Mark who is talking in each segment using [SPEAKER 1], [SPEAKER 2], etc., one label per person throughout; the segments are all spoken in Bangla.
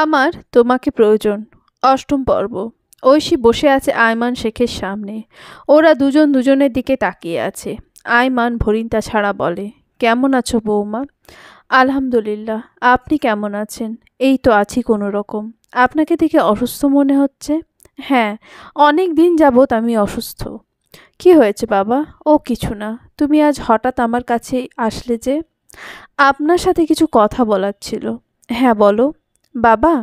[SPEAKER 1] আমার তোমাকে প্রয়োজন। অষ্টম পর্ব। ঐশী বসে আছে আয়মান শেখের সামনে। ওরা দুজন দুজনের দিকে তাকিয়ে আছে। আয়মান ভরিন্তা ছাড়া বলে, কেমন আছো বৌমা? আলহামদুলিল্লাহ। আপনি কেমন আছেন? এই তো আছি কোনো রকম। আপনাকে দেখে অসুস্থ মনে হচ্ছে। হ্যাঁ, অনেক দিন যাবৎ আমি অসুস্থ। কি হয়েছে বাবা? ও কিছু না। তুমি আজ হঠাৎ আমার কাছে আসলে যে? আপনার সাথে কিছু কথা বলার ছিল। হ্যাঁ বলো। বাবা,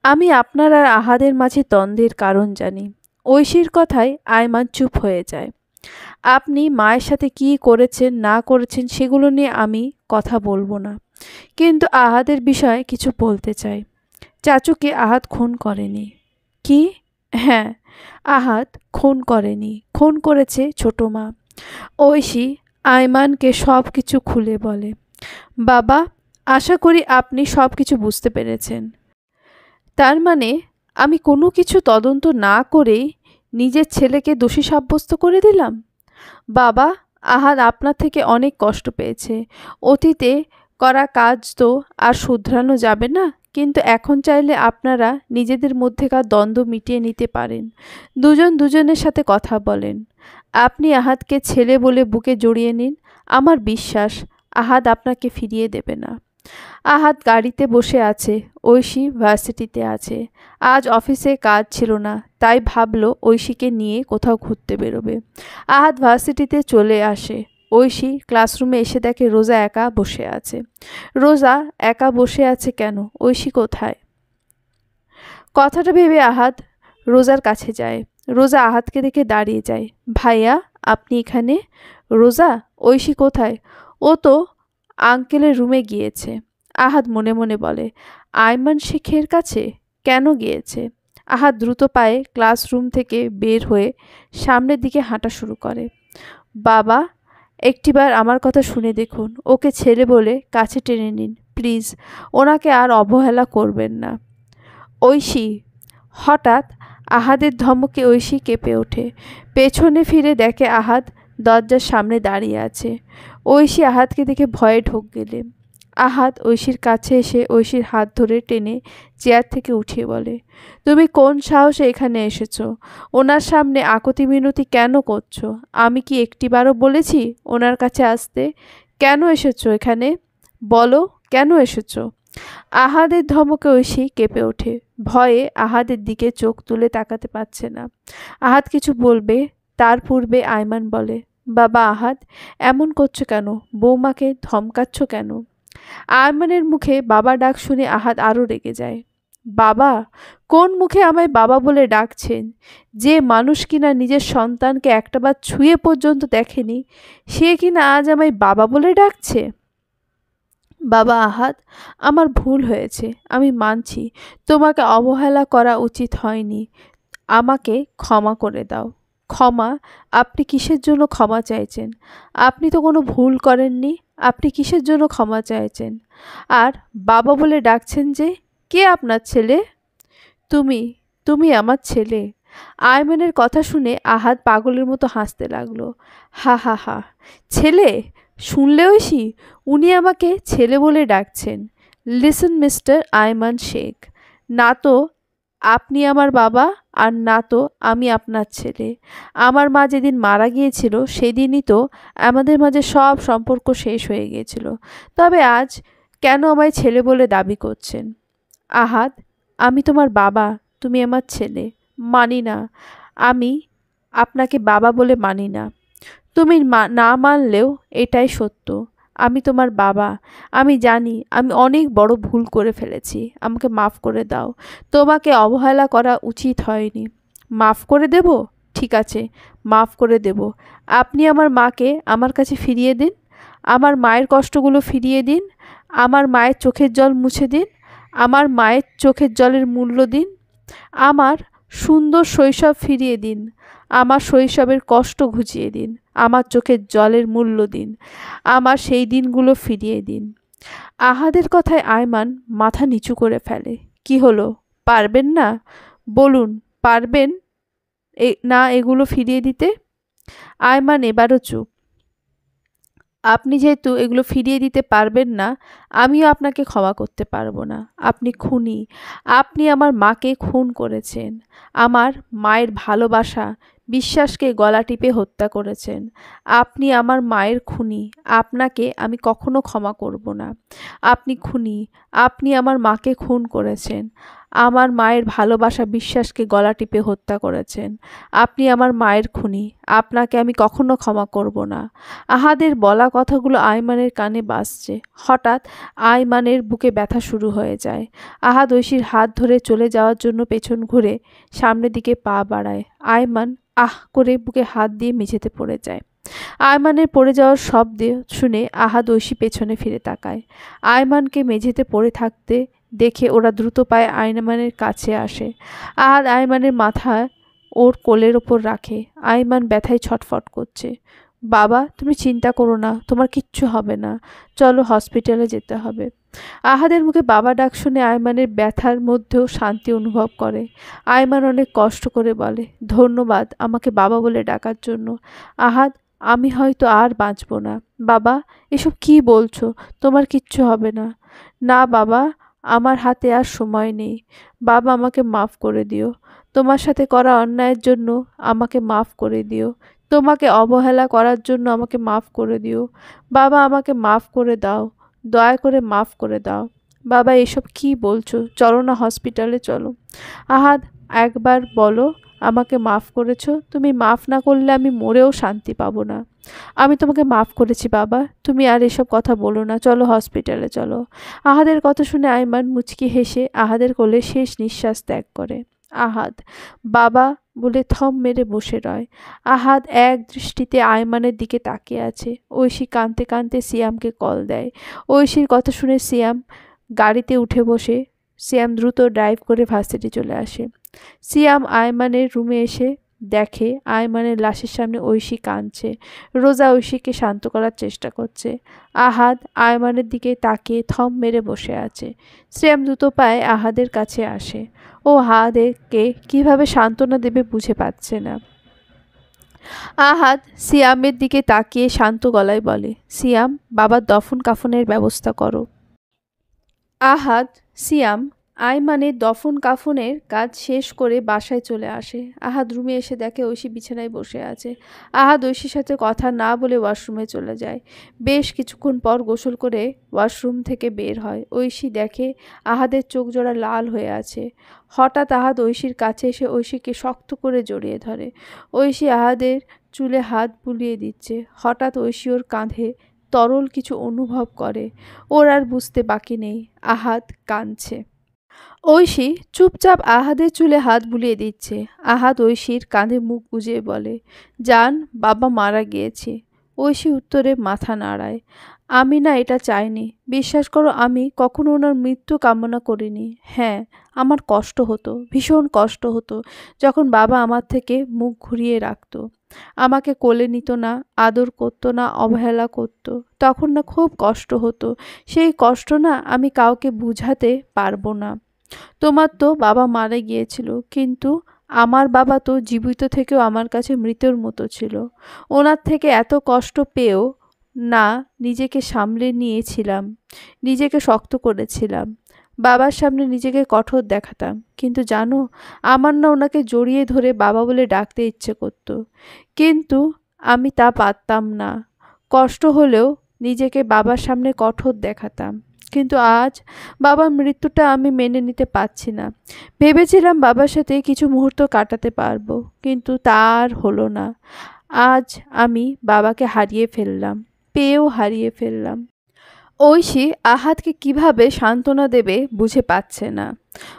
[SPEAKER 1] আমি আপনার আর আহাদের মাঝে দ্বন্দ্বের কারণ জানি। ঐশীর কথায় আয়মান চুপ হয়ে যায়। আপনি মায়ের সাথে কি করেছেন না করেছেন সেগুলো নিয়ে আমি কথা বলবো না, কিন্তু আহাদের বিষয়ে কিছু বলতে চাই। চাচুকে আহাদ খুন করেনি। কি? হ্যাঁ, আহাদ খুন করেনি, খুন করেছে ছোট মা। ঐশী আয়মানকে সব কিছু খুলে বলে। বাবা, আশা করি আপনি সব কিছু বুঝতে পেরেছেন। তার মানে আমি কোনো কিছু তদন্ত না করেই নিজের ছেলেকে দোষী সাব্যস্ত করে দিলাম? বাবা, আহাদ আপনার থেকে অনেক কষ্ট পেয়েছে। অতীতে করা কাজ তো আর শুধরানো যাবে না, কিন্তু এখন চাইলে আপনারা নিজেদের মধ্যেকার দ্বন্দ্ব মিটিয়ে নিতে পারেন। দুজন দুজনের সাথে কথা বলেন। আপনি আহাদকে ছেলে বলে বুকে জড়িয়ে নিন। আমার বিশ্বাস আহাদ আপনাকে ফিরিয়ে দেবে না। আহাদ গাড়িতে বসে আছে, ঐশী ভার্সিটিতে আছে। আজ অফিসে কাজ ছিল না, তাই ভাবলো ঐশীকে নিয়ে কোথাও ঘুরতে বেরোবে। আহাদ ভার্সিটিতে চলে আসে। ঐশী ক্লাসরুমে এসে দেখে রোজা একা বসে আছে। রোজা একা বসে আছে কেন? ঐশী কোথায়? কথাটা ভেবে আহাদ রোজার কাছে যায়। রোজা আহাদকে দেখে দাঁড়িয়ে যায়। ভাইয়া, আপনি এখানে? রোজা, ঐশী কোথায়? ও তো আঙ্কেলের রুমে গিয়েছে। আহাদ মনে মনে বলে, আয়মান শেখের কাছে কেন গিয়েছে? আহাদ দ্রুত পায়ে ক্লাসরুম থেকে বের হয়ে সামনের দিকে হাঁটা শুরু করে। বাবা, একটিবার আমার কথা শুনে দেখুন। ওকে ছেলে বলে কাছে টেনে নিন প্লিজ। ওনাকে আর অবহেলা করবেন না। ঐশী। হঠাৎ আহাদের ধমকে ঐশী কেঁপে ওঠে। পেছনে ফিরে দেখে আহাদ দরজার সামনে দাঁড়িয়ে আছে। ঐশী আহাদকে দেখে ভয়ে ঢোক গেলে। আহাদ ঐশীর কাছে এসে ঐশীর হাত ধরে টেনে চেয়ার থেকে উঠিয়ে বলে, তুমি কোন সাহসে এখানে এসেছো? ওনার সামনে আকতি মিনতি কেন করছো? আমি কি একটিবারও বলেছি ওনার কাছে আসতে? কেন এসেছো এখানে? বলো, কেন এসেছো? আহাদের ধমকে ঐশী কেঁপে ওঠে। ভয়ে আহাদের দিকে চোখ তুলে তাকাতে পারছে না। আহাদ কিছু বলবে, তার পূর্বে আয়মান বলে, বাবা আহাদ, এমন করছো কেন? বৌমাকে ধমকাচ্ছ কেন? আয়মানের মুখে বাবা ডাক শুনে আহাদ আরও রেগে যায়। বাবা? কোন মুখে আমায় বাবা বলে ডাকছেন? যে মানুষ কিনা নিজের সন্তানকে একটাবার ছুঁয়ে পর্যন্ত দেখেনি, সে কিনা আজ আমায় বাবা বলে ডাকছে? বাবা আহাদ, আমার ভুল হয়েছে, আমি মানছি। তোমাকে অবহেলা করা উচিত হয়নি। আমাকে ক্ষমা করে দাও। ক্ষমা? আপনি কিসের জন্য ক্ষমা চাইছেন? আপনি তো কোনো ভুল করেননি। আপনি কিসের জন্য ক্ষমা চাইছেন? আর বাবা বলে ডাকছেন যে? কে আপনার ছেলে? তুমি। তুমি আমার ছেলে। আয়মানের কথা শুনে আহাদ পাগলের মতো হাসতে লাগলো। হা হা হা। ছেলে? শুনলে ঐশী, উনি আমাকে ছেলে বলে ডাকছেন। লিসন মিস্টার আয়মান শেখ, না তো আপনি আমার বাবা, আর না তো আমি আপনার ছেলে। আমার মা যেদিন মারা গিয়েছিল সেদিনই তো আমাদের মাঝে সব সম্পর্ক শেষ হয়ে গিয়েছিল। তবে আজ কেন আমায় ছেলে বলে দাবি করছেন? আহাদ, আমি তোমার বাবা, তুমি আমার ছেলে। মানি না। আমি আপনাকে বাবা বলে মানি না। তুমি না মানলেও এটাই সত্য। আমি তোমার বাবা। আমি জানি আমি অনেক বড় ভুল করে ফেলেছি। আমাকে মাফ করে দাও। তোমাকে অবহেলা করা উচিত হয়নি। মাফ করে দেব? ঠিক আছে, মাফ করে দেব। আপনি আমার মাকে আমার কাছে ফিরিয়ে দিন। আমার মায়ের কষ্টগুলো ফিরিয়ে দিন। আমার মায়ের চোখের জল মুছে দিন। আমার মায়ের চোখের জলের মূল্য দিন। আমার সুন্দর শৈশব ফিরিয়ে দিন। আমার শৈশবের কষ্ট ঘুচিয়ে দিন। আমার চোখের জলের মূল্য দিন। আমার সেই দিনগুলো ফিরিয়ে দিন। আহাদের কথায় আয়মান মাথা নিচু করে ফেলে। কি হলো, পারবেন না? বলুন, পারবেন না এগুলো ফিরিয়ে দিতে? আয়মান এবারও চুপ। আপনি যেহেতু এগুলো ফিরিয়ে দিতে পারবেন না, আমিও আপনাকে ক্ষমা করতে পারবো না। আপনি খুনি। আপনি আমার মাকে খুন করেছেন। আমার মায়ের ভালোবাসা, বিশ্বাসকে গলা টিপে হত্যা করেছেন। আপনি আমার মায়ের খুনি। আপনাকে আমি কখনো ক্ষমা করব না। আপনি খুনি। আপনি আমার মাকে খুন করেছেন। আমার মায়ের ভালোবাসা, বিশ্বাসকে গলা টিপে হত্যা করেছেন। আপনি আমার মায়ের খুনি। আপনাকে আমি কখনো ক্ষমা করব না। আহাদের বলা কথাগুলো আয়মানের কানে বাজছে। হঠাৎ আয়মানের বুকে ব্যথা শুরু হয়ে যায়। আহাদ ঐশীর হাত ধরে চলে যাওয়ার জন্য পেছন ঘুরে সামনের দিকে পা বাড়ায়। আয়মান আহ করে বুকে হাত দিয়ে মেঝেতে পড়ে যায়। আয়মানের পড়ে যাওয়ার শব্দ শুনে আহাদ ঐশী পেছনে ফিরে তাকায়। আয়মানকে মেঝেতে পড়ে থাকতে দেখে ওরা দ্রুত পায়ে আয়মানের কাছে আসে। আহাদ আয়মানের মাথা ওর কোলের ওপর রাখে। আয়মান ব্যথায় ছটফট করছে। বাবা, তুমি চিন্তা করো না, তোমার কিচ্ছু হবে না, চলো হসপিটালে যেতে হবে। আহাদের মুখে বাবা ডাক শুনে আয়মানের ব্যথার মধ্যেও শান্তি অনুভব করে। আয়মান অনেক কষ্ট করে বলে, ধন্যবাদ আমাকে বাবা বলে ডাকার জন্য। আহাদ, আমি হয়তো আর বাঁচব না। বাবা, এসব কি বলছো? তোমার কিচ্ছু হবে না। না বাবা, আমার হাতে আর সময় নেই। বাবা, আমাকে মাফ করে দিও। তোমার সাথে করা অন্যায়ের জন্য আমাকে মাফ করে দিও। তোমাকে অবহেলা করার জন্য আমাকে মাফ করে দিও। বাবা, আমাকে মাফ করে দাও। দয়া করে মাফ করে দাও। বাবা, এসব কি বলছো? চলো না হসপিটালে চলো। আহাদ, একবার বলো আমাকে মাফ করেছো? তুমি মাফ না করলে আমি মরেও শান্তি পাবো না। আমি তোমাকে মাফ করেছি বাবা, তুমি আর এসব কথা বলো না, চলো হসপিটালে চলো। আহাদের কথা শুনে আয়মান মুচকি হেসে আহাদের কোলে শেষ নিঃশ্বাস ত্যাগ করে। আহাদ বাবা বলে থম মেরে বসে রয়। আহাদ এক দৃষ্টিতে আয়মানের দিকে তাকিয়ে আছে। ঐশী কাঁদতে কাঁদতে সিয়ামকে কল দেয়। ঐশীর কথা শুনে সিয়াম গাড়িতে উঠে বসে। সিয়াম দ্রুত ড্রাইভ করে ভার্সিটি চলে আসে। সিয়াম আয়মানের রুমে এসে দেখে আয়মানের লাশের সামনে ঐশী কাঁদছে। রোজা ঐশীকে শান্ত করার চেষ্টা করছে। আহাদ আয়মানের দিকে তাকিয়ে থম মেরে বসে আছে। সিয়াম দ্রুত পায়ে আহাদের কাছে আসে। ও আহাদকে কিভাবে সান্ত্বনা দেবে বুঝে পাচ্ছে না। আহাদ সিয়ামের দিকে তাকিয়ে শান্ত গলায় বলে, সিয়াম, বাবার দফন কাফনের ব্যবস্থা করো। আহাদ, সিয়াম আয়মানের দফন কাফনের কাজ শেষ করে বাসায় চলে আসে। আহাদ রুমে এসে দেখে ঐশী বিছানায় বসে আছে। আহাদ ঐশীর সাথে কথা না বলে ওয়াশরুমে চলে যায়। বেশ কিছুক্ষণ পর গোসল করে ওয়াশরুম থেকে বের হয়। ঐশী দেখে আহাদের চোখ জোড়া লাল হয়ে আছে। হঠাৎ আহাদ ঐশীর কাছে এসে ঐশীকে শক্ত করে জড়িয়ে ধরে। ঐশী আহাদের চুলে হাত বুলিয়ে দিচ্ছে। হঠাৎ ঐশী ওর কাঁধে তরল কিছু অনুভব করে। ওর আর বুঝতে বাকি নেই আহাদ কাঁদছে। ঐশী চুপচাপ আহাদের চুলে হাত বুলিয়ে দিচ্ছে। আহাদ ঐশীর কাঁধে মুখ গুজে বলে, জান, বাবা মারা গিয়েছে। ঐশী উত্তরে মাথা নাড়ায়। আমি না এটা চাইনি। বিশ্বাস করো, আমি কখনো ওনার মৃত্যু কামনা করিনি। হ্যাঁ, আমার কষ্ট হতো, ভীষণ কষ্ট হতো যখন বাবা আমার থেকে মুখ ঘুরিয়ে রাখতো, আমাকে কোলে নিত না, আদর করতো না, অবহেলা করতো। তখন না খুব কষ্ট হতো। সেই কষ্ট না আমি কাউকে বুঝাতে পারবো না। তোমার তো বাবা মারা গিয়েছিল, কিন্তু আমার বাবা তো জীবিত থেকেও আমার কাছে মৃতের মতো ছিল। ওনার থেকে এত কষ্ট পেয়েও না নিজেকে সামলে নিয়েছিলাম, নিজেকে শক্ত করেছিলাম। বাবার সামনে নিজেকে কঠোর দেখাতাম, কিন্তু জানো, আমার না ওনাকে জড়িয়ে ধরে বাবা বলে ডাকতে ইচ্ছে করতো, কিন্তু আমি তা পারতাম না। কষ্ট হলেও নিজেকে বাবার সামনে কঠোর দেখাতাম। কিন্তু আজ বাবার মৃত্যুটা আমি মেনে নিতে পারছি না। ভেবেছিলাম বাবার সাথে কিছু মুহূর্ত কাটাতে পারবো, কিন্তু তা আর হলো না। আজ আমি বাবাকে হারিয়ে ফেললাম, পেয়েও হারিয়ে ফেললাম। ঐশী আহাদকে কিভাবে সান্ত্বনা দেবে বুঝে পাচ্ছে না।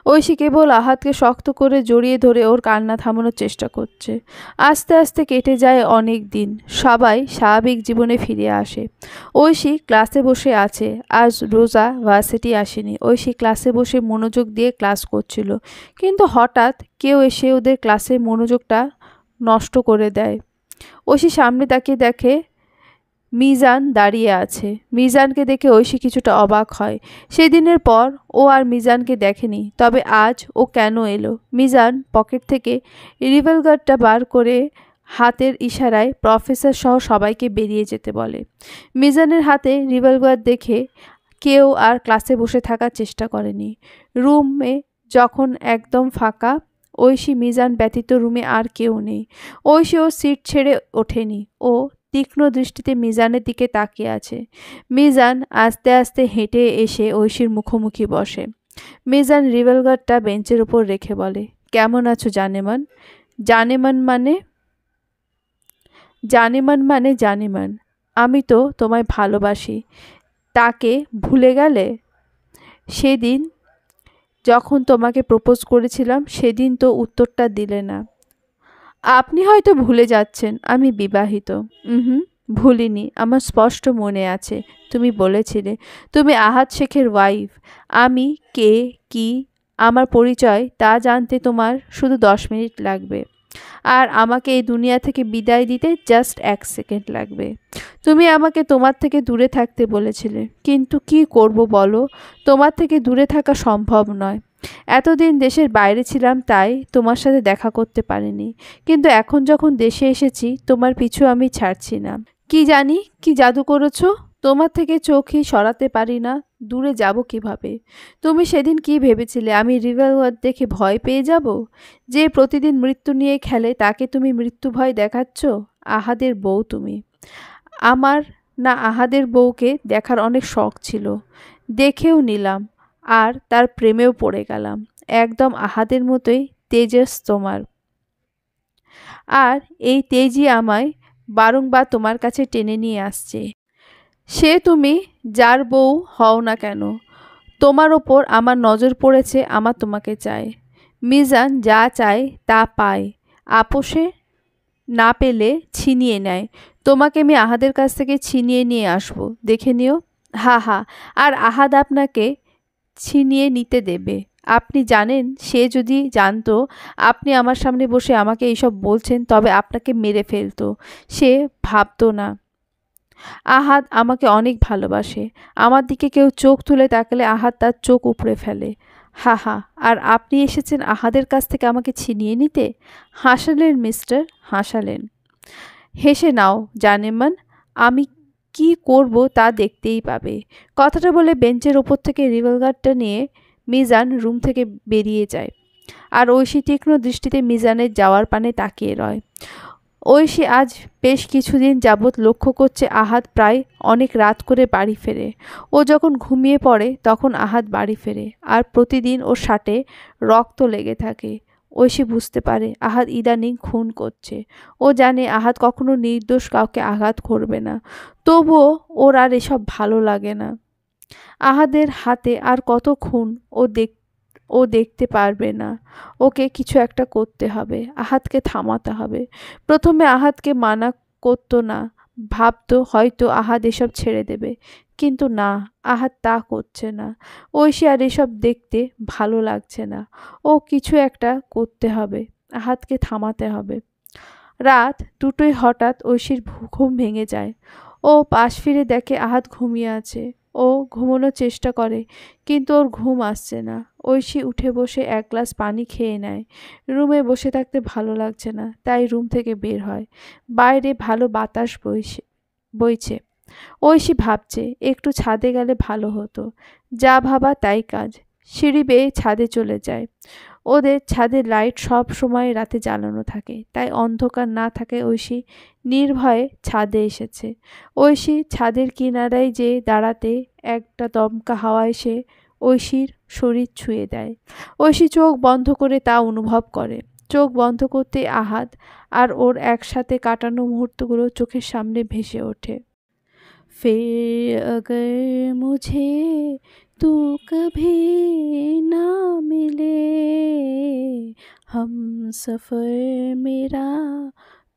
[SPEAKER 1] ঐশী কেবল আহাদকে শক্ত করে জড়িয়ে ধরে ওর কান্না থামানোর চেষ্টা করছে। আস্তে আস্তে কেটে যায় অনেক দিন। সবাই স্বাভাবিক জীবনে ফিরে আসে। ঐশী ক্লাসে বসে আছে। আজ রোজা ভার্সিটি আসেনি। ঐশী ক্লাসে বসে মনোযোগ দিয়ে ক্লাস করছিল, কিন্তু হঠাৎ কেউ এসে ওদের ক্লাসের মনোযোগটা নষ্ট করে দেয়। ঐশী সামনে তাকিয়ে দেখে মিজান দাঁড়িয়ে আছে। মিজানকে দেখে ঐশী কিছুটা অবাক হয়। সেদিনের পর ও আর মিজানকে দেখেনি, তবে আজ ও কেন এলো? মিজান পকেট থেকে রিভলভারটা বার করে হাতের ইশারায় প্রফেসর সহ সবাইকে বেরিয়ে যেতে বলে। মিজানের হাতে রিভলভার দেখে কেউ আর ক্লাসে বসে থাকার চেষ্টা করেনি। রুমে যখন একদম ফাঁকা, ঐশী মিজান ব্যতীত রুমে আর কেউ নেই। ঐশী ও সিট ছেড়ে ওঠেনি, ও তীক্ষ্ণ দৃষ্টিতে মিজানের দিকে তাকিয়ে আছে। মিজান আস্তে আস্তে হেঁটে এসে ঐশীর মুখোমুখি বসে। মিজান রিভলভারটা বেঞ্চের উপর রেখে বলে, কেমন আছো জানেমান? জানেমান মানে? জানেমান, আমি তো তোমায় ভালোবাসি। তাকে ভুলে গেলে? সেদিন যখন তোমাকে প্রপোজ করেছিলাম সেদিন তো উত্তরটা দিলে না। আপনি হয়তো ভুলে যাচ্ছেন আমি বিবাহিত। ভুলিনি, আমার স্পষ্ট মনে আছে তুমি বলেছিলে তুমি আহাদ শেখের ওয়াইফ। আমি কে, কি, আমার পরিচয় তা জানতে তোমার শুধু 10 মিনিট লাগবে, আর আমাকে এই দুনিয়া থেকে বিদায় দিতে জাস্ট 1 সেকেন্ড লাগবে। তুমি আমাকে তোমার থেকে দূরে থাকতে বলেছিলে, কিন্তু কি করব বলো, তোমার থেকে দূরে থাকা সম্ভব নয়। এতদিন দেশের বাইরে ছিলাম তাই তোমার সাথে দেখা করতে পারিনি, কিন্তু এখন যখন দেশে এসেছি তোমার পিছু আমি ছাড়ছি না। কি জানি কি জাদু করেছো, তোমার থেকে চোখই সরাতে পারি না। দূরে যাব কিভাবে? তুমি সেদিন কি ভেবেছিলে আমি রিভলভার দেখে ভয় পেয়ে যাব? যে প্রতিদিন মৃত্যু নিয়ে খেলে তাকে তুমি মৃত্যু ভয় দেখাচ্ছ? আহাদের বউ তুমি। আমার না আহাদের বউকে দেখার অনেক শখ ছিল, দেখেও নিলাম, আর তার প্রেমেও পড়ে গেলাম। একদম আহাদের মতোই তেজস তোমার, আর এই তেজই আমায় বারংবার তোমার কাছে টেনে নিয়ে আসছে। সে তুমি যার বউ হও না কেন, তোমার ওপর আমার নজর পড়েছে, আমার তোমাকে চাই। মিজান যা চায় তা পায়, আপোষে না পেলে ছিনিয়ে নেয়। তোমাকে আমি আহাদের কাছ থেকে ছিনিয়ে নিয়ে আসব, দেখে নিও। হা হা, আর আহাদ আপনাকে ছিনিয়ে নিতে দেবে? আপনি জানেন, সে যদি জানতো আপনি আমার সামনে বসে আমাকে এইসব বলছেন তবে আপনাকে মেরে ফেলতো। সে ভাবতো না। আহাদ আমাকে অনেক ভালোবাসে। আমার দিকে কেউ চোখ তুলে তাকালে আহাদ তার চোখ উপড়ে ফেলে। হা হা, আর আপনি এসেছেন আহাদের কাছ থেকে আমাকে ছিনিয়ে নিতে? হাসালেন মিস্টার, হাসালেন। হেসে নাও জানেমান, আমি কি করব তা দেখতেই পাবে। কথাটা বলে বেঞ্চের ওপর থেকে রিভলভারটা নিয়ে মিজান রুম থেকে বেরিয়ে যায়, আর ঐশী তীক্ষ্ণ দৃষ্টিতে মিজানের যাওয়ার পানে তাকিয়ে রয়। ঐশী আজ বেশ কিছুদিন যাবৎ লক্ষ্য করছে আহাদ প্রায় অনেক রাত করে বাড়ি ফেরে। ও যখন ঘুমিয়ে পড়ে তখন আহাদ বাড়ি ফেরে, আর প্রতিদিন ওর শার্টে রক্ত লেগে থাকে। ঐশী বুঝতে পারে আহাদ ইদানিং খুন করছে। ও জানে আহাদ কখনো নির্দোষ কাউকে আঘাত করবে না, তবুও ওর আর এসব ভালো লাগে না। আহাদের হাতে আর কত খুন ও দেখতে পারবে না। ওকে কিছু একটা করতে হবে, আহাদকে থামাতে হবে। প্রথমে আহাদকে মানা করতো না, ভাবতো হয়তো আহাদ এসব ছেড়ে দেবে, কিন্তু না, আহাদ তা করছে না। ঐশী আর এসব দেখতে ভালো লাগছে না। ও কিছু একটা করতে হবে, আহাদকে থামাতে হবে। রাত 2টোয় হঠাৎ ঐশীর ঘুম ভেঙে যায়। ও পাশ ফিরে দেখে আহাদ ঘুমিয়ে আছে। ও ঘুমানোর চেষ্টা করে, কিন্তু ওর ঘুম আসছে না। ঐশী উঠে বসে 1 গ্লাস পানি খেয়ে নেয়। রুমে বসে থাকতে ভালো লাগছে না, তাই রুম থেকে বের হয়। বাইরে ভালো বাতাস বইছে। ঐশী ভাবছে একটু ছাদে গেলে ভালো হতো। যা ভাবা তাই কাজ। সিঁড়ি বেয়ে ছাদে চলে যায়। ওদের ছাদের লাইট সব সময় রাতে জ্বালানো থাকে, তাই অন্ধকার না থাকে ঐশী নির্ভয়ে ছাদে এসেছে। ঐশী ছাদের কিনারায় যেয়ে দাঁড়াতে একটা দমকা হাওয়া এসে ঐশীর শরীর ছুঁয়ে দেয়। ঐশী চোখ বন্ধ করে তা অনুভব করে। চোখ বন্ধ করতে আহাদ আর ওর একসাথে কাটানো মুহূর্তগুলো চোখের সামনে ভেসে ওঠে। फिर अगर मुझे तू कभी ना मिले, हम सफ़र मेरा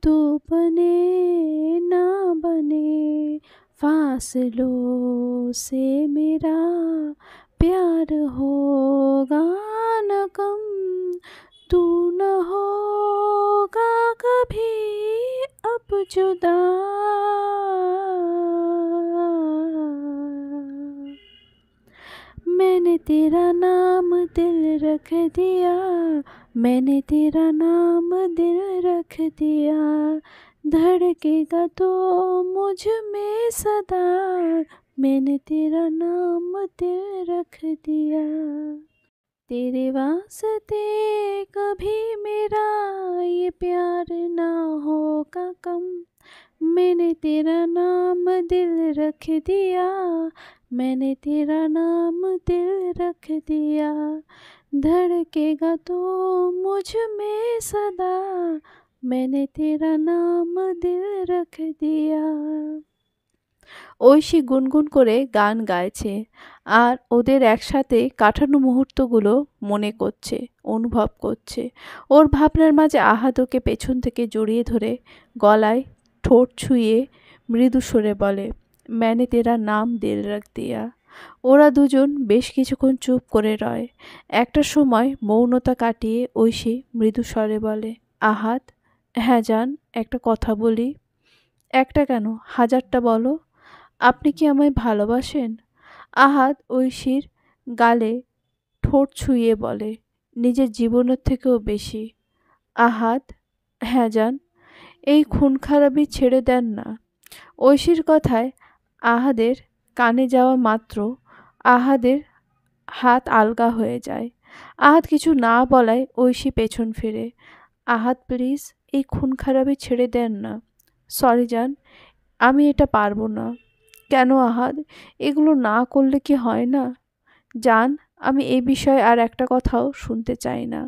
[SPEAKER 1] तू बने ना बने, फासलों से मेरा प्यार होगा न कम, तू न होगा कभी अब जुदा। मैंने तेरा नाम दिल रख दिया, मैंने तेरा नाम दिल रख दिया, धड़केगा तो मुझ में सदा, मैंने तेरा नाम दिल रख दिया। तेरे वास्ते कभी मेरा ये प्यार ना होगा कम, मैंने तेरा नाम दिल रख दिया, मैंने तेरा नाम दिल रख दिया, धड़केगा तो मुझ में सदा, मैंने तेरा नाम दिल रख दिया। ঐশী গুনগুন করে গান গাইছে আর ওদের একসাথে কাটানো মুহূর্তগুলো মনে করছে, অনুভব করছে। ওর ভাবনার মাঝে আহাদ ওকে পেছন থেকে জড়িয়ে ধরে গলায় ঠোঁট ছুঁয়ে মৃদু স্বরে বলে, मैंने तेरा नाम दिल रख दिया। ওরা দুজন বেশ কিছুক্ষণ চুপ করে রয়। একটা সময় মৌনতা কাটিয়ে ঐশী মৃদু স্বরে বলে, আহাদ, হ্যাঁ জান, একটা কথা বলি। একটা কেন, হাজারটা বলো। আপনি কি আমায় ভালোবাসেন? আহাদ ঐশীর গালে ঠোঁট ছুঁয়ে বলে, নিজের জীবনের থেকেও বেশি। আহাদ, হ্যাঁ জান। এই খুন খারাপি ছেড়ে দেন না। ঐশীর কথায় আহাদের কানে যাওয়া মাত্র আহাদের হাত আলগা হয়ে যায়। আহাদ কিছু না বলায় ঐশী পেছন ফিরে। আহাদ প্লিজ, এই খুন খারাপি ছেড়ে দেন না। সরি জান, আমি এটা পারবো না। কেন আহাদ, এগুলো না করলে কি হয় না? জান, আমি এই বিষয়ে আর একটা কথাও শুনতে চাই না।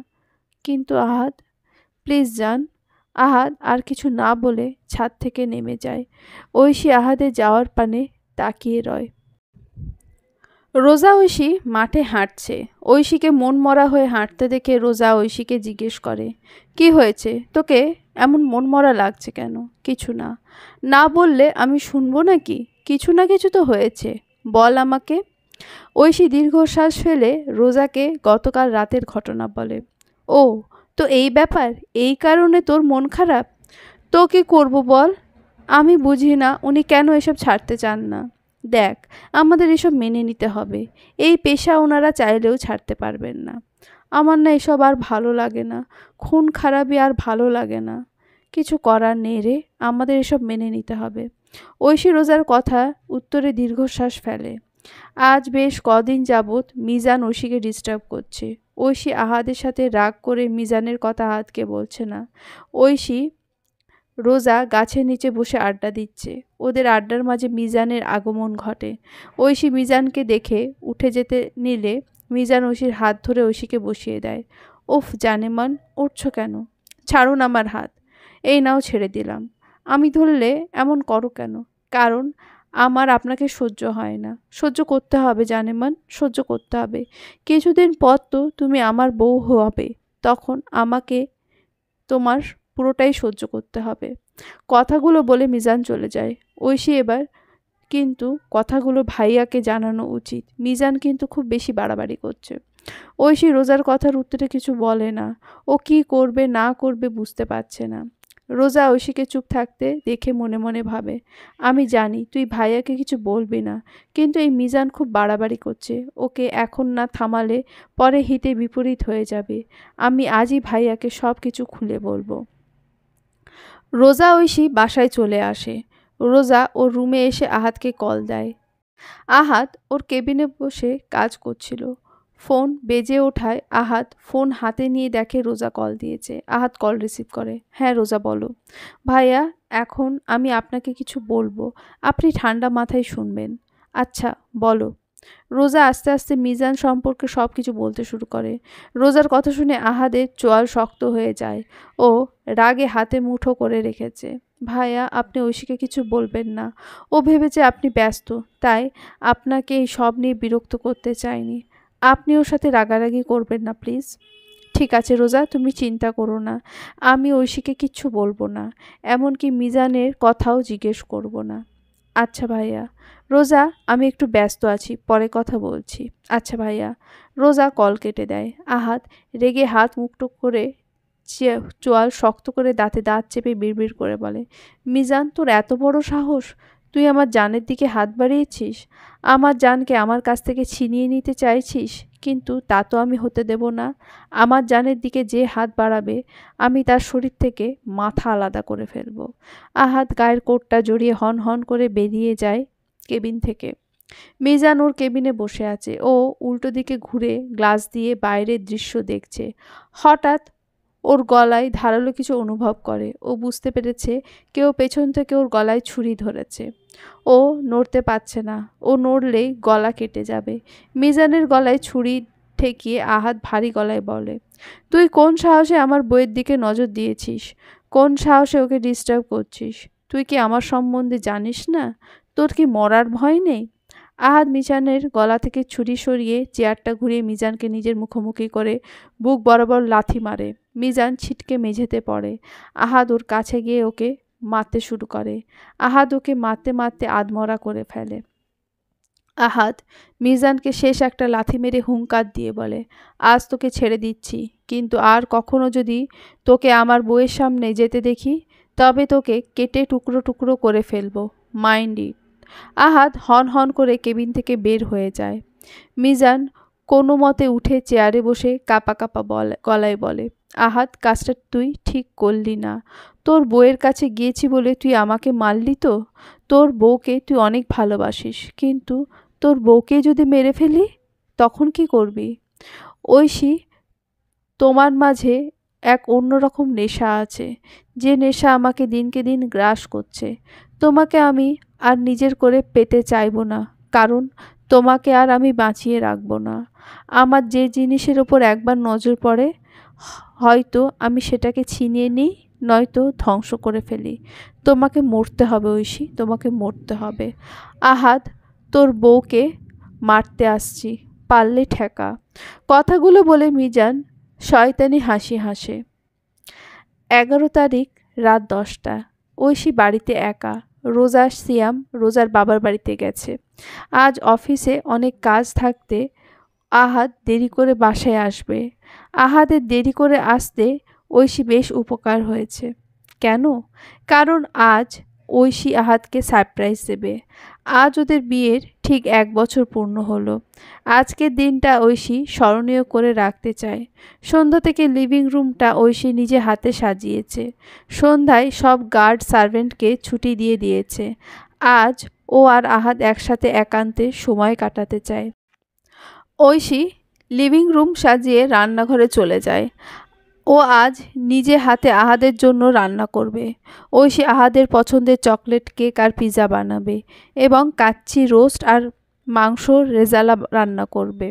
[SPEAKER 1] কিন্তু আহাদ, প্লিজ জান। আহাদ আর কিছু না বলে ছাদ থেকে নেমে যায়। ঐশী আহাদের যাওয়ার পানে তাকিয়ে রয়। রোজা ঐশী মাঠে হাঁটছে। ঐশীকে মন মরা হয়ে হাঁটতে দেখে রোজা ঐশীকে জিজ্ঞেস করে, কি হয়েছে তোকে, এমন মন মরা লাগছে কেন? কিছু না। না বললে আমি শুনবো নাকি? কিছু না কিছু তো হয়েছে, বল আমাকে। ঐশী দীর্ঘশ্বাস ফেলে রোজাকে গতকাল রাতের ঘটনা বলে। ও, তো এই ব্যাপার, এই কারণে তোর মন খারাপ? তো কি করব বল? আমি বুঝি না উনি কেন এসব ছাড়তে চান না। দেখ, আমাদের এসব মেনে নিতে হবে। এই পেশা ওনারা চাইলেও ছাড়তে পারবেন না। আমার না এসব আর ভালো লাগে না। খুন খারাপি আর ভালো লাগে না। কিছু করার নেই রে, আমাদের এসব মেনে নিতে হবে। ঐশী রোজার কথা উত্তরে দীর্ঘশ্বাস ফেলে। আজ বেশ কদিন যাবৎ মিজান ঐশীকে ডিস্টার্ব করছে। ঐশী আহাদের সাথে রাগ করে মিজানের কথা আহাদকে বলছে না। ঐশী রোজা গাছের নিচে বসে আড্ডা দিচ্ছে। ওদের আড্ডার মাঝে মিজানের আগমন ঘটে। ঐশী মিজানকে দেখে উঠে যেতে নিলে মিজান ঐশীর হাত ধরে ঐশীকে বসিয়ে দেয়। উফ জানেমান, উঠছো কেন? ছাড়ুন আমার হাত। এই নাও, ছেড়ে দিলাম। আমি ধরলে এমন করো কেন? কারণ আমার আপনাকে সহ্য হয় না। সহ্য করতে হবে জানেমান, সহ্য করতে হবে। কিছুদিন পর তো তুমি আমার বউ হবে, তখন আমাকে তোমার পুরোটাই সহ্য করতে হবে। কথাগুলো বলে মিজান চলে যায়। ঐশী এবার কিন্তু কথাগুলো ভাইয়াকে জানানো উচিত। মিজান কিন্তু খুব বেশি বাড়াবাড়ি করছে। ঐশী রোজার কথার উত্তরে কিছু বলে না। ও কি করবে না করবে বুঝতে পারছে না। রোজা ঐশীকে চুপ থাকতে দেখে মনে মনে ভাবে, আমি জানি তুই ভাইয়াকে কিছু বলবি না, কিন্তু এই মিজান খুব বাড়াবাড়ি করছে। ওকে এখন না থামালে পরে হিতে বিপরীত হয়ে যাবে। আমি আজই ভাইয়াকে সব কিছু খুলে বলবো। রোজা ঐশী বাসায় চলে আসে। রোজা ওর রুমে এসে আহাদকে কল দেয়। আহাদ ওর কেবিনে বসে কাজ করছিল। ফোন বেজে ওঠায় আহাদ ফোন হাতে নিয়ে দেখে রোজা কল দিয়েছে। আহাদ কল রিসিভ করে। হ্যাঁ রোজা বলো। ভাইয়া, এখন আমি আপনাকে কিছু বলবো, আপনি ঠান্ডা মাথায় শুনবেন। আচ্ছা বলো। রোজা আস্তে আস্তে মিজান সম্পর্কে সব কিছু বলতে শুরু করে। রোজার কথা শুনে আহাদের চোয়াল শক্ত হয়ে যায়। ও রাগে হাতে মুঠো করে রেখেছে। ভাইয়া, আপনি ঐশীকে কিছু বলবেন না। ও ভেবেছে আপনি ব্যস্ত, তাই আপনাকে এই সব নিয়ে বিরক্ত করতে চাইনি। আপনি ওর সাথে রাগারাগি করবেন না প্লিজ। ঠিক আছে রোজা, তুমি চিন্তা করো না। আমি ঐশীকে কিচ্ছু বলবো না, এমনকি মিজানের কথাও জিজ্ঞেস করব না। আচ্ছা ভাইয়া। রোজা, আমি একটু ব্যস্ত আছি, পরে কথা বলছি। আচ্ছা ভাইয়া। রোজা কল কেটে দেয়। আহাদ রেগে হাত মুক্ত করে চোয়াল শক্ত করে দাঁতে দাঁত চেপে বিড়বিড় করে বলে, মিজান, তোর এত বড় সাহস! তুই আমার জানের দিকে হাত বাড়িয়েছিস? আমার জানকে আমার কাছ থেকে ছিনিয়ে নিতে চাইছিস? কিন্তু তা তো আমি হতে দেব না। আমার জানের দিকে যে হাত বাড়াবে আমি তার শরীর থেকে মাথা আলাদা করে ফেলব। আহাদ গায়ের কোটটা জড়িয়ে হন হন করে বেরিয়ে যায় কেবিন থেকে। মিজান ওর কেবিনে বসে আছে। ও উল্টো দিকে ঘুরে গ্লাস দিয়ে বাইরের দৃশ্য দেখছে। হঠাৎ ওর গলায় ধারালো কিছু অনুভব করে। ও বুঝতে পেরেছে কেউ পেছন থেকে ওর গলায় ছুরি ধরেছে। ও নড়তে পারছে না। ও নড়লেই গলা কেটে যাবে। মিজানের গলায় ছুরি ঠেকিয়ে আহাদ ভারী গলায় বলে, তুই কোন সাহসে আমার বইয়ের দিকে নজর দিয়েছিস? কোন সাহসে ওকে ডিস্টার্ব করছিস? তুই কি আমার সম্বন্ধে জানিস না? তোর কি মরার ভয় নেই? আহাদ মিজানের গলা থেকে ছুরি সরিয়ে চেয়ারটা ঘুরিয়ে মিজানকে নিজের মুখোমুখি করে বুক বরাবর লাথি মারে। মিজান ছিটকে মেঝেতে পড়ে। আহাদ ওর কাছে গিয়ে ওকে মারতে শুরু করে। আহাদ ওকে মারতে মারতে আধমরা করে ফেলে। আহাদ মিজানকে শেষ একটা লাথি মেরে হুঙ্কার দিয়ে বলে, আজ তোকে ছেড়ে দিচ্ছি, কিন্তু আর কখনো যদি তোকে আমার বউয়ের সামনে যেতে দেখি তবে তোকে কেটে টুকরো টুকরো করে ফেলবো। Mind it. আহাদ হন হন করে কেবিন থেকে বের হয়ে যায়। মিজান কোনো মতে উঠে চেয়ারে বসে কাঁপা কাঁপা গলায় বলে, আহাদ, কাজটা তুই ঠিক করলি না। তোর বউয়ের কাছে গিয়েছি বলে তুই আমাকে মারলি তো? তোর বউকে তুই অনেক ভালোবাসিস, কিন্তু তোর বউকে যদি মেরে ফেলি তখন কি করবি? ঐশী, তোমার মাঝে এক অন্যরকম নেশা আছে, যে নেশা আমাকে দিনকে দিন গ্রাস করছে। তোমাকে আমি আর নিজের করে পেতে চাইবো না, কারণ তোমাকে আর আমি বাঁচিয়ে রাখবো না। আমার যে জিনিসের ওপর একবার নজর পড়ে হয়তো আমি সেটাকে ছিনিয়ে নিই, নয়তো ধ্বংস করে ফেলি। তোমাকে মরতে হবে ঐশী, তোমাকে মরতে হবে। আহাদ, তোর বউকে মারতে আসছি, পারলে ঠেকা। কথাগুলো বলে মিজান শয়তানি হাসি হাসে। 11 তারিখ রাত 10টা। ঐশী বাড়িতে একা। রোজা সিয়াম রোজার বাবার বাড়িতে গেছে। আজ অফিসে অনেক কাজ থাকতে আহাদ দেরি করে বাসায় আসবে। আহাদের দেরি করে আসতে ঐশী বেশ উপকার হয়েছে। কেন? কারণ আজ ঐশী আহাদকে সারপ্রাইজ দেবে। আজ ওদের বিয়ের ঠিক 1 বছর পূর্ণ হলো। আজকের দিনটা ঐশী স্মরণীয় করে রাখতে চায়। সন্ধ্যা থেকে লিভিং রুমটা ঐশী নিজে হাতে সাজিয়েছে। সন্ধ্যায় সব গার্ড সার্ভেন্টকে ছুটি দিয়ে দিয়েছে। আজ ও আর আহাদ একসাথে একান্তে সময় কাটাতে চায়। ঐশী লিভিং রুম সাজিয়ে রান্নাঘরে চলে যায়। ও আজ নিজে হাতে আহাদের জন্য রান্না করবে। ঐশী আহাদের পছন্দের চকলেট কেক আর পিৎজা বানাবে এবং কাচ্চি রোস্ট আর মাংস রেজালা রান্না করবে।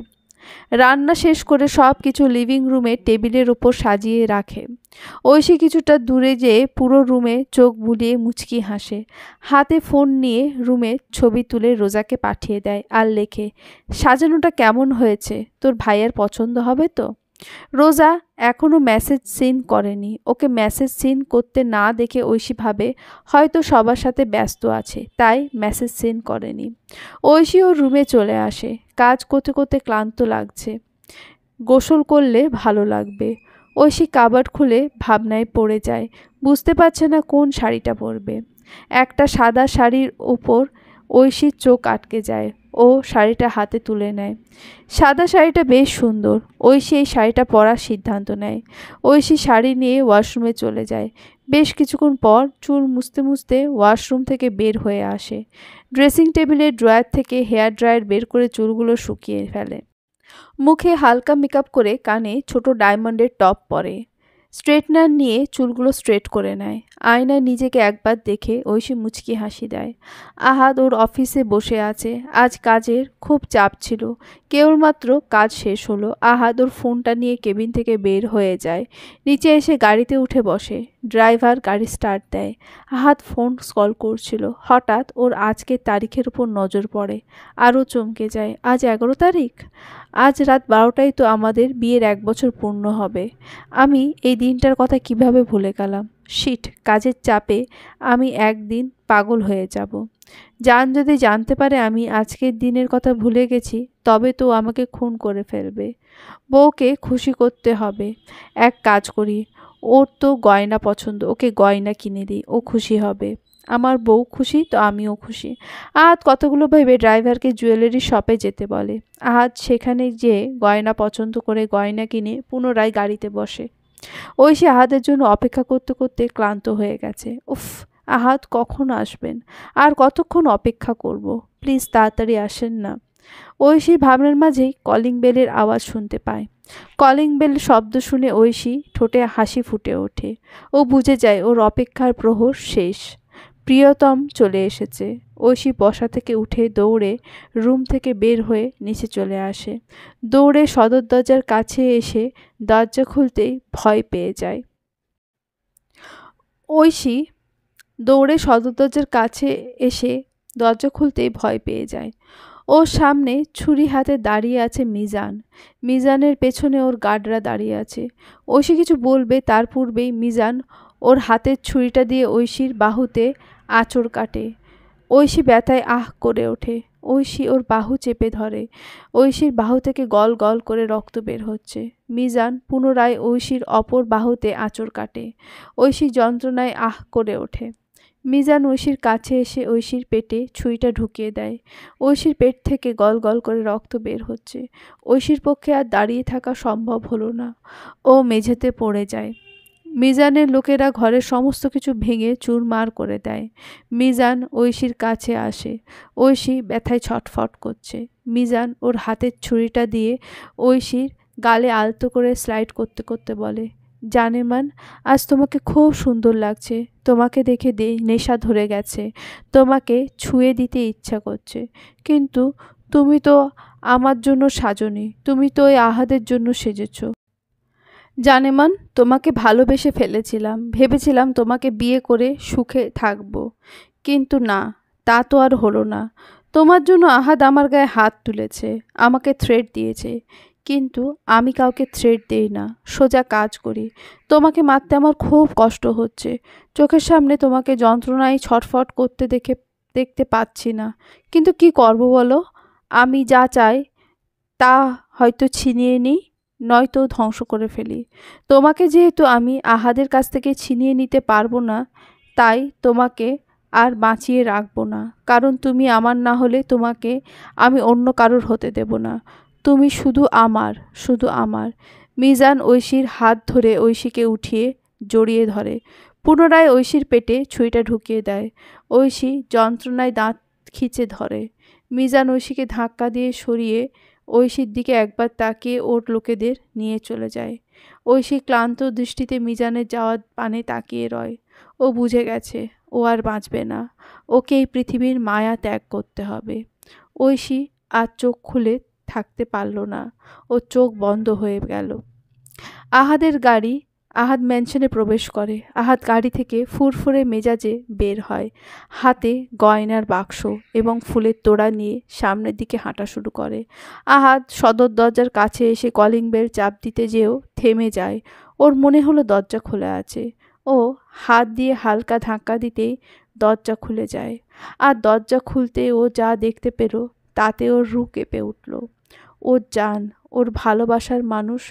[SPEAKER 1] রান্না শেষ করে সব কিছু লিভিং রুমে টেবিলের উপর সাজিয়ে রাখে। ঐশী কিছুটা দূরে যেয়ে পুরো রুমে চোখ বুলিয়ে মুচকি হাসে। হাতে ফোন নিয়ে রুমে ছবি তুলে রোজাকে পাঠিয়ে দেয় আর লেখে, সাজানোটা কেমন হয়েছে? তোর ভাইয়ের পছন্দ হবে তো? রোজা এখনও মেসেজ সিন করেনি। ওকে মেসেজ সিন করতে না দেখে ঐশী ভাবে হয়তো সবার সাথে ব্যস্ত আছে, তাই মেসেজ সিন করেনি। ঐশী ওর রুমে চলে আসে। কাজ করতে করতে ক্লান্ত লাগছে। গোসল করলে ভালো লাগবে। ঐশী কাবার্ড খুলে ভাবনায় পড়ে যায়। বুঝতে পারছে না কোন শাড়িটা পরবে। একটা সাদা শাড়ির উপর ঐশীর চোখ আটকে যায়। ও শাড়িটা হাতে তুলে নেয়। সাদা শাড়িটা বেশ সুন্দর। ঐশী এই শাড়িটা পরার সিদ্ধান্ত নেয়। ঐশী শাড়ি নিয়ে ওয়াশরুমে চলে যায়। বেশ কিছুক্ষণ পর চুল মুছতে মুছতে ওয়াশরুম থেকে বের হয়ে আসে। ড্রেসিং টেবিলের ড্রয়ার থেকে হেয়ার ড্রায়ার বের করে চুলগুলো শুকিয়ে ফেলে। মুখে হালকা মেকআপ করে কানে ছোট ডায়মন্ডের টপ পরে। স্ট্রেটনার নিয়ে চুলগুলো স্ট্রেট করে নেয়। আয়নায় নিজেকে একবার দেখে ঐশী মুচকি হাসি দেয়। আহাদ ওর অফিসে বসে আছে। আজ কাজের খুব চাপ ছিল। কেবলমাত্র কাজ শেষ হলো। আহাদ ওর ফোনটা নিয়ে কেবিন থেকে বের হয়ে যায়। নিচে এসে গাড়িতে উঠে বসে। ড্রাইভার গাড়ি স্টার্ট দেয়। আহাদ ফোন স্ক্রল করছিল। হঠাৎ ওর আজকের তারিখের উপর নজর পড়ে। আরও চমকে যায়। আজ 11 তারিখ। আজ রাত 12টায় তো আমাদের বিয়ের 1 বছর পূর্ণ হবে। আমি এই দিনটার কথা কিভাবে ভুলে গেলাম? শিট, কাজের চাপে আমি একদিন পাগল হয়ে যাব। জান যদি জানতে পারে আমি আজকের দিনের কথা ভুলে গেছি তবে তো আমাকে খুন করে ফেলবে। বউকে খুশি করতে হবে। এক কাজ করি, ওর তো গয়না পছন্দ, ওকে গয়না কিনে দিই, ও খুশি হবে। আমার বউ খুশি তো আমিও খুশি। আহাদ কতগুলো ভেবে ড্রাইভারকে জুয়েলারি শপে যেতে বলে। আহাদ সেখানে যেয়ে গয়না পছন্দ করে গয়না কিনে পুনরায় গাড়িতে বসে। ঐশী আহাদের জন্য অপেক্ষা করতে করতে ক্লান্ত হয়ে গেছে। উফ, আহাদ কখন আসবেন? আর কতক্ষণ অপেক্ষা করব? প্লিজ তাড়াতাড়ি আসেন না। ঐশী ভাবনার মাঝেই কলিং বেলের আওয়াজ শুনতে পায়। কলিং বেল শব্দ শুনে ঐশী ঠোঁটে হাসি ফুটে ওঠে। ও বুঝে যায় ওর অপেক্ষার প্রহর শেষ। প্রিয়তম চলে এসেছে। ঐশী বসা থেকে উঠে দৌড়ে রুম থেকে বের হয়ে নিচে চলে আসে। দৌড়ে সদর দরজার কাছে এসে দরজা খুলতেই ভয় পেয়ে যায়। ঐশী দৌড়ে সদর দরজার কাছে এসে দরজা খুলতেই ভয় পেয়ে যায়। ওর সামনে ছুরি হাতে দাঁড়িয়ে আছে মিজান। মিজানের পেছনে ওর গার্ডরা দাঁড়িয়ে আছে। ঐশী কিছু বলবে তার পূর্বেই মিজান ওর হাতের ছুরিটা দিয়ে ঐশীর বাহুতে আঁচড় কাটে। ঐশী ব্যথায় আহ করে ওঠে। ঐশী ওর বাহু চেপে ধরে। ঐশীর বাহু থেকে গল গল করে রক্ত বের হচ্ছে। মিজান পুনরায় ঐশীর অপর বাহুতে আঁচড় কাটে। ঐশী যন্ত্রণায় আহ করে ওঠে। মিজান ঐশীর কাছে এসে ঐশীর পেটে ছুরিটা ঢুকিয়ে দেয়। ঐশীর পেট থেকে গল গল করে রক্ত বের হচ্ছে। ঐশীর পক্ষে আর দাঁড়িয়ে থাকা সম্ভব হলো না। ও মেঝেতে পড়ে যায়। মিজানের লোকেরা ঘরের সমস্ত কিছু ভেঙে চুরমার করে দেয়। মিজান ঐশীর কাছে আসে। ঐশী ব্যথায় ছটফট করছে। মিজান ওর হাতের ছুরিটা দিয়ে ঐশীর গালে আলতো করে স্লাইড করতে করতে বলে, জানেমান, আজ তোমাকে খুব সুন্দর লাগছে। তোমাকে দেখে নেশা ধরে গেছে। তোমাকে ছুঁয়ে দিতে ইচ্ছা করছে। কিন্তু তুমি তো আমার জন্য সাজনি। তুমি তো ওই আহাদের জন্য সেজেছ। জানেমান, তোমাকে ভালোবেসে ফেলেছিলাম। ভেবেছিলাম তোমাকে বিয়ে করে সুখে থাকব। কিন্তু না, তা তো আর হলো না। তোমার জন্য আহাদ আমার গায়ে হাত তুলেছে, আমাকে থ্রেট দিয়েছে। কিন্তু আমি কাউকে থ্রেট দেই না, সোজা কাজ করি। তোমাকে মারতে আমার খুব কষ্ট হচ্ছে। চোখের সামনে তোমাকে যন্ত্রণায় ছটফট করতে দেখতে পাচ্ছি না। কিন্তু কি করব বলো? আমি যা চাই তা হয়তো ছিনিয়ে নিই, নয়তো ধ্বংস করে ফেলি। তোমাকে যেহেতু আমি আহাদের কাছ থেকে ছিনিয়ে নিতে পারবো না, তাই তোমাকে আর বাঁচিয়ে রাখবো না। কারণ তুমি আমার না হলে তোমাকে আমি অন্য কারোর হতে দেব না। তুমি শুধু আমার, শুধু আমার। মিজান ঐশীর হাত ধরে ঐশীকে উঠিয়ে জড়িয়ে ধরে। পুনরায় ঐশীর পেটে ছুরিটা ঢুকিয়ে দেয়। ঐশী যন্ত্রণায় দাঁত খিঁচে ধরে। মিজান ঐশীকে ধাক্কা দিয়ে সরিয়ে ঐশীর দিকে একবার তাকিয়ে ওর লোকেদের নিয়ে চলে যায়। ঐশী ক্লান্ত দৃষ্টিতে মিজানের যাওয়ার পানে তাকিয়ে রয়। ও বুঝে গেছে ও আর বাঁচবে না। ওকে এই পৃথিবীর মায়া ত্যাগ করতে হবে। ঐশী আর চোখ খুলে থাকতে পারল না। ওর চোখ বন্ধ হয়ে গেল। আহাদের গাড়ি আহাদ ম্যানশনে প্রবেশ করে। আহাদ গাড়ি থেকে ফুরফুরে মেজাজে বের হয়। হাতে গয়নার বাক্স এবং ফুলের তোড়া নিয়ে সামনের দিকে হাঁটা শুরু করে। আহাদ সদর দরজার কাছে এসে কলিং বেল চাপ দিতে যেও থেমে যায়। ওর মনে হলো দরজা খোলা আছে। ও হাত দিয়ে হালকা ধাক্কা দিতেই দরজা খুলে যায়। আর দরজা খুলতে ও যা দেখতে পেল তাতে ওর রু কেঁপে উঠল। ওর জান, ওর ভালোবাসার মানুষ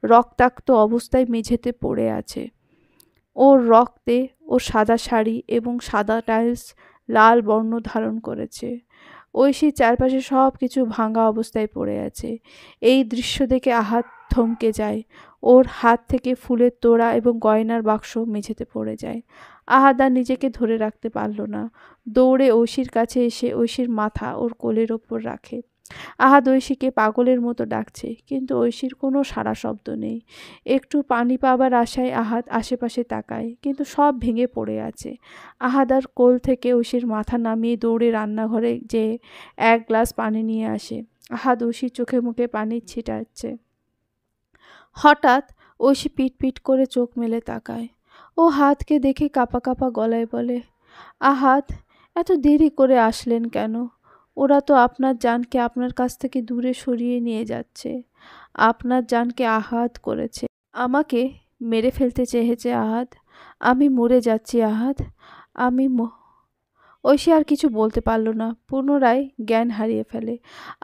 [SPEAKER 1] রক্তাক্ত অবস্থায় মেঝেতে পড়ে আছে। ওর রক্তে ওর সাদা শাড়ি এবং সাদা টাইলস লাল বর্ণ ধারণ করেছে। ঐশীর চারপাশে সব কিছু ভাঙা অবস্থায় পড়ে আছে। এই দৃশ্য দেখে আহাদ থমকে যায়। ওর হাত থেকে ফুলের তোড়া এবং গয়নার বাক্স মেঝেতে পড়ে যায়। আহাদ আর নিজেকে ধরে রাখতে পারল না। দৌড়ে ঐশীর কাছে এসে ঐশীর মাথা ওর কোলের ওপর রাখে। আহাদ ঐশীকে পাগলের মতো ডাকছে, কিন্তু ঐশীর কোনো সাড়া শব্দ নেই। একটু পানি পাবার আশায় আহাদ আশেপাশে তাকায়, কিন্তু সব ভেঙে পড়ে আছে। আহাদ আর কোল থেকে ঐশীর মাথা নামিয়ে দৌড়ে রান্নাঘরে যেয়ে এক গ্লাস পানি নিয়ে আসে। আহাদ ঐশীর চোখে মুখে পানি ছিটাচ্ছে। হঠাৎ ঐশী পিট পিট করে চোখ মেলে তাকায়। ও হাতকে দেখে কাঁপা কাঁপা গলায় বলে, আহাদ, এত দেরি করে আসলেন কেন? ওরা তো আপনার জানকে আপনার কাছ থেকে দূরে সরিয়ে নিয়ে যাচ্ছে। আপনার জানকে আঘাত করেছে। আমাকে মেরে ফেলতে চেয়েছে আহাদ। আমি মরে যাচ্ছি আহাদ। আমি ঐশী আর কিছু বলতে পারল না, পুনরায় জ্ঞান হারিয়ে ফেলে।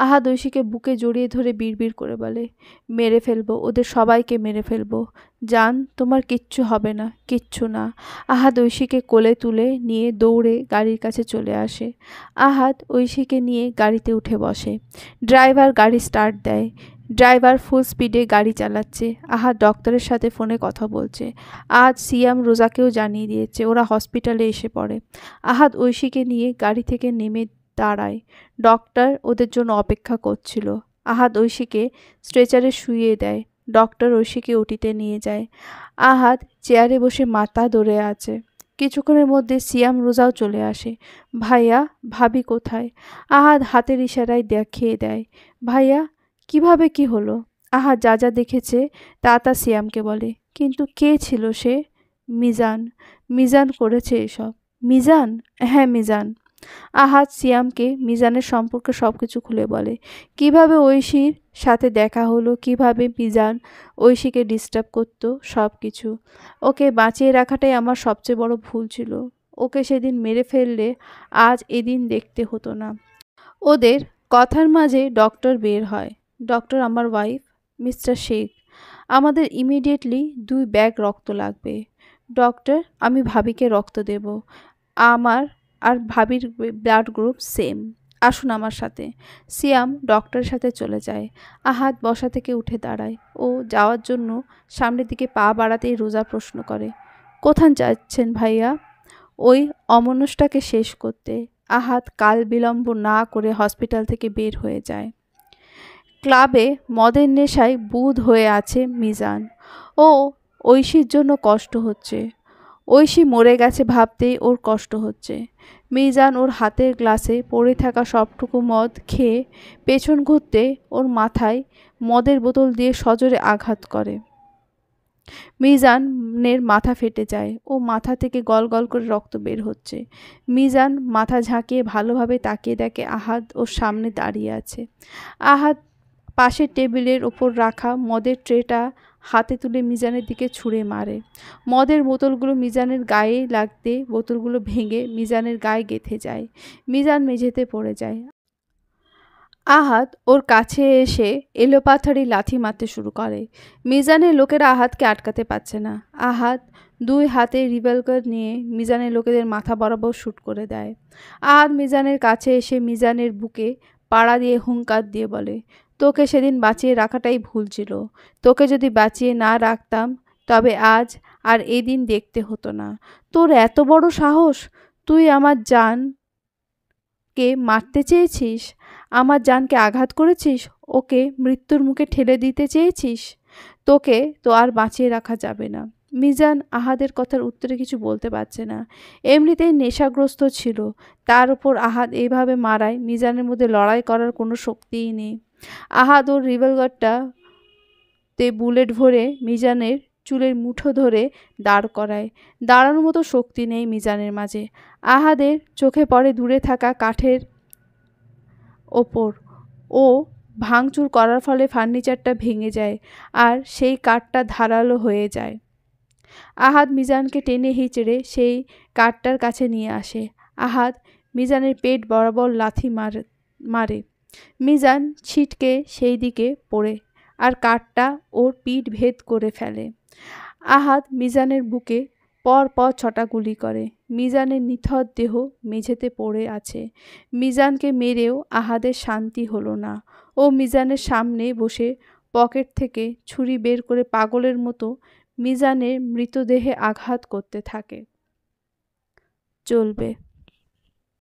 [SPEAKER 1] আহাদ ঐশীকে বুকে জড়িয়ে ধরে বিড়বিড় করে বলে, মেরে ফেলবো, ওদের সবাইকে মেরে ফেলবো। জান, তোমার কিচ্ছু হবে না, কিচ্ছু না। আহাদ ঐশীকে কোলে তুলে নিয়ে দৌড়ে গাড়ির কাছে চলে আসে। আহাদ ঐশীকে নিয়ে গাড়িতে উঠে বসে। ড্রাইভার গাড়ি স্টার্ট দেয়। ড্রাইভার ফুল স্পিডে গাড়ি চালাচ্ছে। আহাদ ডক্টরের সাথে ফোনে কথা বলছে। আজ সিয়াম রোজাকেও জানিয়ে দিয়েছে, ওরা হসপিটালে এসে পড়ে। আহাদ ঐশীকে নিয়ে গাড়ি থেকে নেমে দাঁড়ায়। ডক্টর ওদের জন্য অপেক্ষা করছিল। আহাদ ঐশীকে স্ট্রেচারে শুইয়ে দেয়। ডক্টর ঐশীকে ওটিতে নিয়ে যায়। আহাদ চেয়ারে বসে মাথা ধরে আছে। কিছুক্ষণের মধ্যে সিয়াম রোজাও চলে আসে। ভাইয়া, ভাবি কোথায়? আহাদ হাতের ইশারায় দেখিয়ে দেয়। ভাইয়া, কিভাবে কি হলো? আহাদ যা যা দেখেছে তা সিয়ামকে বলে। কিন্তু কে ছিল সে? মিজান। মিজান করেছে এসব। মিজান? হ্যাঁ, মিজান। আহাদ সিয়ামকে মিজানের সম্পর্কে সবকিছু খুলে বলে। কিভাবে ঐশীর সাথে দেখা হলো, কিভাবে মিজান ঐশীকে ডিস্টার্ব করতো, সব কিছু। ওকে বাঁচিয়ে রাখাটাই আমার সবচেয়ে বড় ভুল ছিল। ওকে সেদিন মেরে ফেললে আজ এদিন দেখতে হতো না। ওদের কথার মাঝে ডক্টর বের হয়। ডক্টর, আমার ওয়াইফ মিস্টার শেখ, আমাদের ইমিডিয়েটলি 2 ব্যাগ রক্ত লাগবে। ডক্টর, আমি ভাবিকে রক্ত দেব। আমার আর ভাবির ব্লাড গ্রুপ সেম। আসুন আমার সাথে। সিয়াম ডক্টরের সাথে চলে যায়। আহাদ বসা থেকে উঠে দাঁড়ায়। ও যাওয়ার জন্য সামনের দিকে পা বাড়াতেই রোজা প্রশ্ন করে, কোথায় যাচ্ছেন ভাইয়া? ওই অমনুষটাকে শেষ করতে। আহাদ কাল বিলম্ব না করে হসপিটাল থেকে বের হয়ে যায়। ক্লাবে মদের নেশায় বুঁদ হয়ে আছে মিজান। ও ঐশীর জন্য কষ্ট হচ্ছে। ঐশী মরে গেছে ভাবতেই ওর কষ্ট হচ্ছে। মিজান ওর হাতের গ্লাসে পড়ে থাকা সবটুকু মদ খেয়ে পেছন ঘুরতে ওর মাথায় মদের বোতল দিয়ে সজোরে আঘাত করে। মিজানের মাথা ফেটে যায়। ও মাথা থেকে গল গল করে রক্ত বের হচ্ছে। মিজান মাথা ঝাঁকিয়ে ভালোভাবে তাকিয়ে দেখে আহাদ ওর সামনে দাঁড়িয়ে আছে। আহাদ পাশের টেবিলের ওপর রাখা মদের ট্রেটা হাতে তুলে মিজানের দিকে ছুঁড়ে মারে। মদের বোতলগুলো মিজানের গায়ে লাগতে বোতলগুলো ভেঙে মিজানের গায়ে গেঁথে যায়। মিজান মেঝেতে পড়ে যায়। আহাদ ওর কাছে এসে এলোপাথারি লাথি মারতে শুরু করে। মিজানের লোকেরা আহাদকে আটকাতে পারছে না। আহাদ 2 হাতে রিভলভার নিয়ে মিজানের লোকেদের মাথা বরাবর শ্যুট করে দেয়। আহাদ মিজানের কাছে এসে মিজানের বুকে পাড়া দিয়ে হুঙ্কার দিয়ে বলে, তোকে সেদিন বাঁচিয়ে রাখাটাই ভুল ছিল। তোকে যদি বাঁচিয়ে না রাখতাম তবে আজ আর এই দিন দেখতে হতো না। তোর এত বড় সাহস! তুই আমার জানকে মারতে চেয়েছিস, আমার জানকে আঘাত করেছিস, ওকে মৃত্যুর মুখে ঠেলে দিতে চেয়েছিস। তোকে তো আর বাঁচিয়ে রাখা যাবে না। মিজান আহাদের কথার উত্তরে কিছু বলতে পারছে না। এমনিতেই নেশাগ্রস্ত ছিল, তার উপর আহাদ এইভাবে মারায় মিজানের মধ্যে লড়াই করার কোনো শক্তিই নেই। আহাদ ওর রিভলভারটাতে বুলেট ভরে মিজানের চুলের মুঠো ধরে দাঁড় করায়। দাঁড়ানোর মতো শক্তি নেই মিজানের মাঝে। আহাদের চোখে পড়ে দূরে থাকা কাঠের ওপর। ও ভাঙচুর করার ফলে ফার্নিচারটা ভেঙে যায় আর সেই কাঠটা ধারালো হয়ে যায়। আহাদ মিজানকে টেনে হিঁচড়ে সেই কাঠটার কাছে নিয়ে আসে। আহাদ মিজানের পেট বরাবর লাথি মারে। মিজান ছিটকে সেই দিকে পড়ে আর কাঠটা ওর পিঠ ভেদ করে ফেলে। আহাদ মিজানের বুকে পর পর 6টা গুলি করে। মিজানের নিথর দেহ মেঝেতে পড়ে আছে। মিজানকে মেরেও আহাদের শান্তি হলো না। ও মিজানের সামনে বসে পকেট থেকে ছুরি বের করে পাগলের মতো মিজানের মৃতদেহে আঘাত করতে থাকে। চলবে।